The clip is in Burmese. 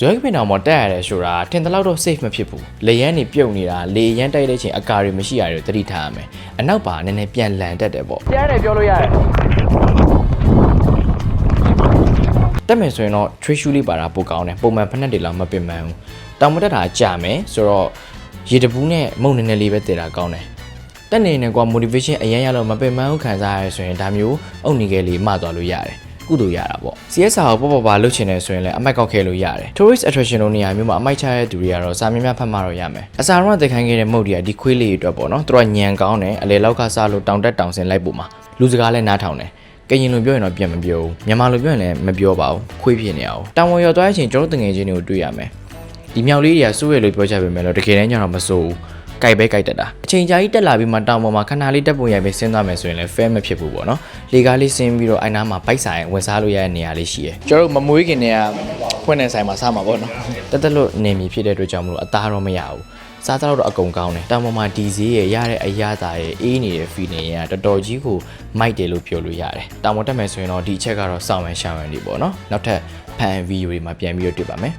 ဇွဲပင်တော်မှာတက်ရတယ်ဆိုတာထင်တယ်လို့တော့ safe မဖြစ်ဘူးလေရန်နေပြုတ်နေတာလေရန်တိုက်တဲ့အချိန်အကာတွေမရှိရတယ်သတိထားရမယ်အနောက်ပါနည်းနည်းပြန်လန်တက်တယ်ပေါ့ပြန်တယ်ပြောလို့ရတယ်တက်မယ်ဆိုရင်တော့ trade shoe လေးပါတာပိုကောင်းတယ်ပုံမှန်ဖက်နှက်တွေလောက်မပင်ပန်းဘူးတောင်မတက်တာကြာမယ်ဆိုတော့ရေတပူးနဲ့မုံနည်းနည်းလေးပဲတည်တာကောင်းတယ်တက်နေနေကွာ motivation အရင်ရလို့မပင်ပန်းဘူးခံစားရဆိုရင်ဒါမျိုးအုတ်နေကလေးမှသွားလို့ရတယ်ကုသိုလ်ရတာပေါ့ CSR ကိုပေါ့ပါလုပ်ချင်တယ်ဆိုရင်လည်းအမိုက်ကောက်ခဲလို့ရတယ် tourist attraction တို့နေရာမျိုးမှာအမိုက်ချရတဲ့သူတွေကတော့စာများများဖတ်မှတော့ရမယ်အစာတော့တခိုင်းခဲ့တဲ့မုတ်တွေကဒီခွေးလေးတွေအတွက်ပေါ့နော်သူကညံကောင်းတယ်အလေလောက်ကစားလို့တောင်တက်တောင်ဆင်လိုက်ပို့မှာလူစကားလည်းနားထောင်တယ်ကရင်လိုပြောရင်တော့ပြန်မပြောဘူးမြန်မာလိုပြောရင်လည်းမပြောပါဘူးခွေးဖြစ်နေအောင်တောင်ဝင်ရောက်သွားတဲ့အချိန်ကျွန်တော်တငယ်ချင်းတွေကိုတွေ့ရမယ်ဒီမြောက်လေးတွေကစိုးရလို့ပြောချပေမဲ့လို့တကယ်တမ်းကျတော့မစိုးဘူးကြိုက်ပဲကြိုက်တတ်တာအချိန်ကြာကြီးတက်လာပြီးမှတောင်ပေါ်မှာခဏလေးတက်ပုံရိုက်ပြီးဆင်းသွားမယ်ဆိုရင်လည်း fair မဖြစ်ဘူးပေါ့နော်လေကားလေးဆင်းပြီးတော့အိုင်နာမှာဘိုက်ဆိုင်ဝင်စားလို့ရတဲ့နေရာလေးရှိရယ်ကျွန်တော်တို့မမွေးခင်တည်းကဖွင့်နေဆိုင်မှာစားမှာပေါ့နော်တက်လို့နေမီဖြစ်တဲ့အတွက်ကြောင့်မလို့အသားတော့မရဘူးစားတော့အကုန်ကောင်းတယ်တောင်ပေါ်မှာဒီဈေးရတဲ့အရသာရအေးနေတဲ့ feeling ရတော်တော်ကြီးကိုမိုက်တယ်လို့ပြောလို့ရတယ်တောင်ပေါ်တက်မယ်ဆိုရင်တော့ဒီအချက်ကတော့စောင့်မှန်ရှာမှန်နေပေါ့နော်နောက်ထပ်ဖန်ဗီဒီယိုတွေမှာပြန်ပြီးတော့တွေ့ပါမယ်